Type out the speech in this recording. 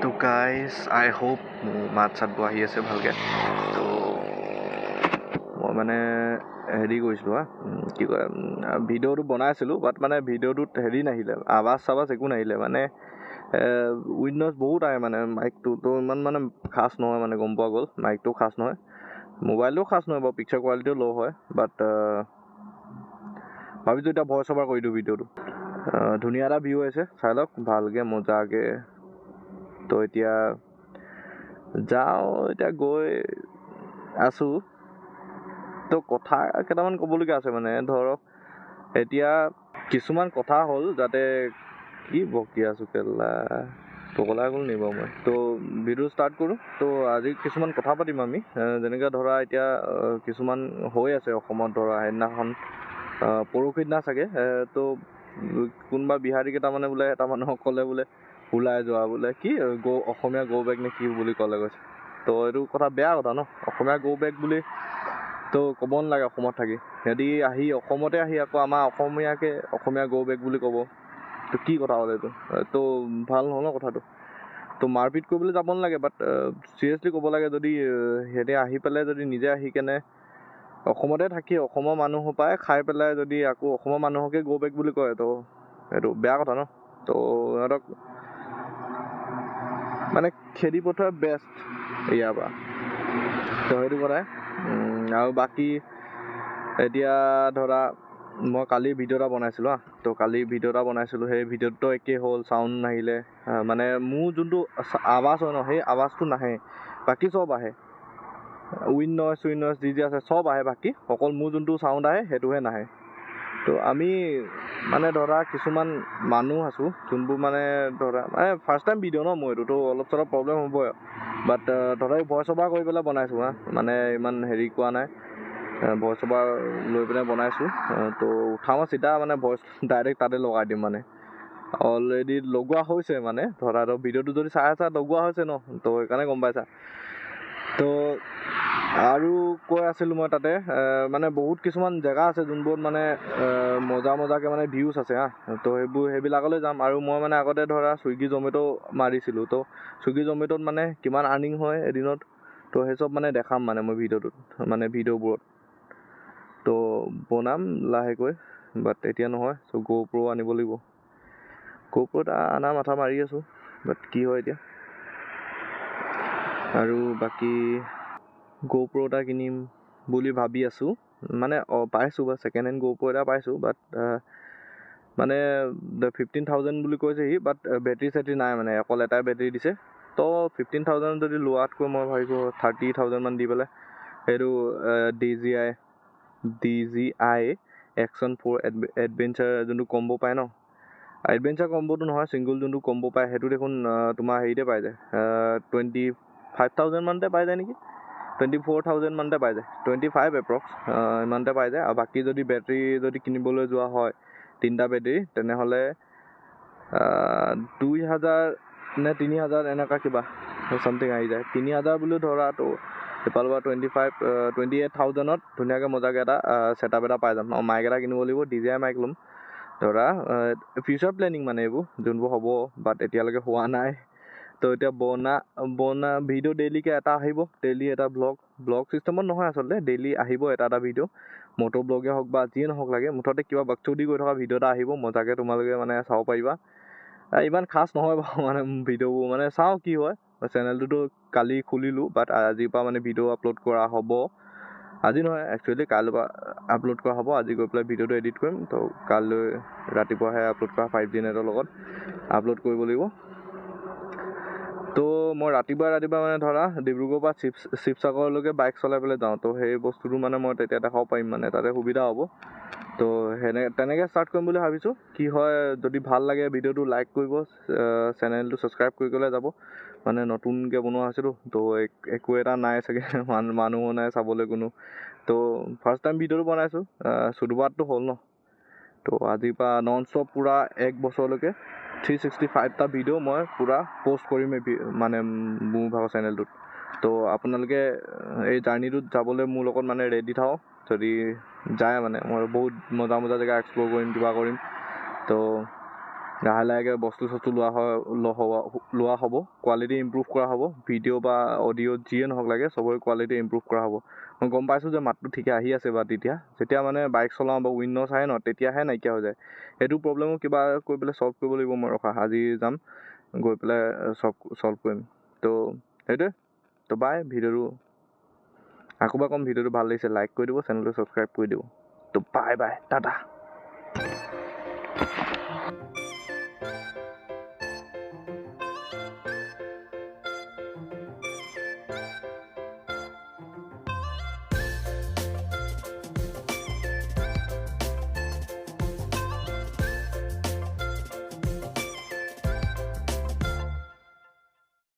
তো গাইজ আই হোপ মোৰ মাত চাতবোৰ আহি আছে ভালকৈ। তো মই মানে হেৰি কৰিছিলোঁ কি কয় ভিডিঅ'টো বনাইছিলোঁ, বাট মানে ভিডিঅ'টোত হেৰি নাহিলে, আৱাজ চাৱাজ একো নাহিলে। মানে উইণ্ড'জ বহুত আহে মানে মাইকটো, তো ইমান মানে খাচ নহয়, মানে গম পোৱা গ'ল মাইকটো খাচ নহয়, মোবাইলটো খাচ নহয় বাৰু, পিকচাৰ কোৱালিটিও ল' হয়। বাট ভাবিছোঁ এতিয়া ভইচ অভাৰ কৰি দিওঁ ভিডিঅ'টো। ধুনীয়া এটা ভিউ আছে, চাই লওক ভালকৈ মজাকৈ। তো এতিয়া যাওঁ, এতিয়া গৈ আছোঁ। তো কথা কেইটামান ক'বলগীয়া আছে, মানে ধৰক এতিয়া কিছুমান কথা হ'ল, যাতে কি বকি আছোঁ কেলা পগলা গ'ল নি বাৰু মই। তো ভিডিঅ' ষ্টাৰ্ট কৰোঁ। তো আজি কিছুমান কথা পাতিম আমি, যেনেকৈ ধৰা এতিয়া কিছুমান হৈ আছে অসমত। ধৰা সেইদিনাখন পৰহি দিনা চাগে তো কোনোবা বিহাৰী কেইটামানে বোলে এটা মানুহক ক'লে বোলে ওলাই যোৱা বোলে, কি অসমীয়া গো বেগ নে কি বুলি ক'লে কৈছে। তো এইটো কথা বেয়া কথা ন, অসমীয়া গো বেগ বুলি তো ক'ব নালাগে অসমত থাকি। সিহঁতি আহি অসমতে আহি আকৌ আমাৰ অসমীয়াকে অসমীয়া গো বেগ বুলি ক'ব, তো কি কথা হ'ল এইটো? তো ভাল নহ'ল ন কথাটো। তো মাৰপিট কৰিবলৈ যাব নালাগে, বাট চিৰিয়াছলি ক'ব লাগে। যদি সিহঁতে আহি পেলাই যদি নিজে আহি কেনে অসমতে থাকি অসমৰ মানুহ সোপাই খাই পেলাই যদি আকৌ অসমৰ মানুহকে গো বেগ বুলি কয়, তো এইটো বেয়া কথা ন। তো সিহঁতক মানে খেদি পঠোৱা বেষ্ট ইয়াৰ পৰা। তো সেইটো কথাই। আৰু বাকী এতিয়া ধৰা মই কালি ভিডিঅ' এটা বনাইছিলোঁ তো কালি ভিডিঅ' এটা বনাইছিলোঁ, সেই ভিডিঅ'টো একেই হ'ল, চাউণ্ড নাহিলে। মানে মোৰ যোনটো আৱাজ হয় ন, সেই আৱাজটো নাহে, বাকী চব আহে। উইণ্ড নইজ যি আছে চব আহে, বাকী অকল মোৰ যোনটো চাউণ্ড আহে সেইটোহে নাহে। তো আমি মানে ধৰা কিছুমান মানুহ আছোঁ যোনবোৰ মানে ধৰা ফাৰ্ষ্ট টাইম ভিডিঅ' ন মোৰ এইটোতো অলপ চলপ প্ৰব্লেম হ'বই। বাট ধৰা ভইচ অভাৰ কৰি পেলাই বনাইছোঁ মানে ইমান হেৰি কোৱা নাই, ভইচ অভাৰ লৈ পেলাই বনাইছোঁ। তো উঠাওঁ চিধা মানে ভইচ ডাইৰেক্ট তাতে লগাই দিম, মানে অলৰেডি লগোৱা হৈছে। মানে ধৰা তো ভিডিঅ'টো যদি চাই আছা লগোৱা হৈছে ন, তো সেইকাৰণে গম পাইছা। তো আৰু কৈ আছিলোঁ মই তাতে মানে বহুত কিছুমান জেগা আছে যোনবোৰত মানে মজাকৈ মানে ভিউজ আছে তো সেইবিলাকলৈ যাম। আৰু মই মানে আগতে ধৰা চুইগি জমেট' মাৰিছিলোঁ, তো চুইগি জমেট'ত মানে কিমান আৰ্নিং হয় এদিনত, তো সেই চব মানে দেখাম মানে মই ভিডিঅ'টোত, মানে ভিডিঅ'বোৰত। তো বনাম লাহেকৈ, বাট এতিয়া নহয়। চ' GoPro আনিব লাগিব, GoPro এটা অনা মাথা মাৰি আছোঁ, বাট কি হয় এতিয়া। আৰু বাকী GoPro এটা কিনিম বুলি ভাবি আছোঁ, মানে পাইছোঁ বা ছেকেণ্ড হেণ্ড GoPro এটা পাইছোঁ। বাট মানে 15,000 বুলি কৈছে সি, বাট বেটেৰী চেটেৰী নাই, মানে অকল এটাই বেটেৰী দিছে। তো 15,000 যদি লোৱাতকৈ মই ভাবিছোঁ 30,000 মান দি পেলাই সেইটো DJI Action 4 এডভেঞ্চাৰ যোনটো কম্ব' পায় ন, এডভেঞ্চাৰ কম্ব'টো নহয়, ছিংগল যোনটো কম্ব' পায় সেইটো দেখোন তোমাৰ হেৰিতে পাই যায় 25,000 মানতে পাই যায় নেকি, 24,000 মানতে পাই যায়, 25 এপ্ৰক্স ইমানতে পাই যায়। আৰু বাকী যদি বেটেৰী যদি কিনিবলৈ যোৱা হয় 3টা বেটেৰী, তেনেহ'লে 2,000 নে 3,000 এনেকুৱা কিবা চামথিং আহি যায়। 3,000 বুলি ধৰাটো সেইফালৰ পৰা 28,000ত ধুনীয়াকৈ মজাকৈ এটা ছেটআপ এটা পাই যাম। মাইক এটা কিনিব লাগিব, DJI মাইক ল'ম। ধৰা ফিউচাৰ প্লেনিং মানে এইবোৰ যোনবোৰ হ'ব, বাট এতিয়ালৈকে হোৱা নাই। তো এতিয়া বনা ভিডিঅ' ডেইলিকৈ এটা আহিব, ডেইলি এটা ব্লগ চিষ্টেমত নহয় আচলতে, ডেইলি আহিব এটা ভিডিঅ', মটৰ ব্লগে হওক বা যিয়ে নহওক লাগে, মুঠতে কিবা বাকচুদি কৰি থকা ভিডিঅ' এটা আহিব, মজাকৈ তোমালোকে মানে চাব পাৰিবা। ইমান খাচ নহয় বাৰু মানে ভিডিঅ'বোৰ, মানে চাওঁ কি হয়। চেনেলটোতো কালি খুলিলোঁ, বাট আজিৰ পৰা মানে ভিডিঅ' আপলোড কৰা হ'ব। আজি নহয় একচুৱেলি, কাইলৈ পৰা আপলোড কৰা হ'ব। আজি গৈ পেলাই ভিডিঅ'টো এডিট কৰিম, তো কাইলৈ ৰাতিপুৱাহে আপলোড কৰা 5G নেটৰ লগত আপলোড কৰিব লাগিব। তো মই ৰাতিপুৱা মানে ধৰা ডিব্ৰুগড়ৰ পৰা শিৱসাগৰলৈকে বাইক চলাই পেলাই যাওঁ, তো সেই বস্তুটো মানে মই তেতিয়া দেখাব পাৰিম, মানে তাতে সুবিধা হ'ব। তো তেনেকৈ ষ্টাৰ্ট কৰিম বুলি ভাবিছোঁ। কি হয়, যদি ভাল লাগে ভিডিঅ'টো লাইক কৰিব, চেনেলটো ছাবস্ক্ৰাইব কৰি গ'লে যাব। মানে নতুনকৈ বনোৱা হৈছিলোঁ, তো একো এটা নাই চাগে, মানুহো নাই চাবলৈ কোনো। তো ফাৰ্ষ্ট টাইম ভিডিঅ'টো বনাইছোঁ, শুৰুৱাতটো হ'ল ন। তো আজিৰ পৰা নন ষ্টপ পূৰা 1 বছৰলৈকে 365টা ভিডিঅ' মই পূৰা পষ্ট কৰিমেই, মানে মোৰ ভাগৰ চেনেলটোত। তো আপোনালোকে এই জাৰ্ণিটোত যাবলৈ মোৰ লগত মানে ৰেডি থাকক। যদি যায় মানে মই বহুত মজা জেগা এক্সপ্ল'ৰ কৰিম, কিবা কৰিম। তো লাহে লাহেকৈ বস্তু চস্তু লোৱা হ'ব কোৱালিটি ইম্প্ৰুভ কৰা হ'ব ভিডিঅ' বা অডিঅ' যিয়ে নহওক লাগে চবৰে কোৱালিটি ইম্প্ৰুভ কৰা হ'ব মই গম পাইছোঁ যে মাতটো ঠিকে আহি আছে বা যেতিয়া মানে বাইক চলাওঁ বা উইণ্ড'জ আহে ন তেতিয়াহে নাইকিয়া হৈ যায় সেইটো প্ৰব্লেমো কিবা কৰি পেলাই ছল্ভ কৰিব লাগিব মই ৰখা আজি যাম গৈ পেলাই ছল্ভ কৰিম তো সেইটোৱে তো বাই ভিডিঅ'টো আকৌ বা ক'ম ভিডিঅ'টো ভাল লাগিছে লাইক কৰি দিব চেনেলটো ছাবস্ক্ৰাইব কৰি দিব তো বাই টাটা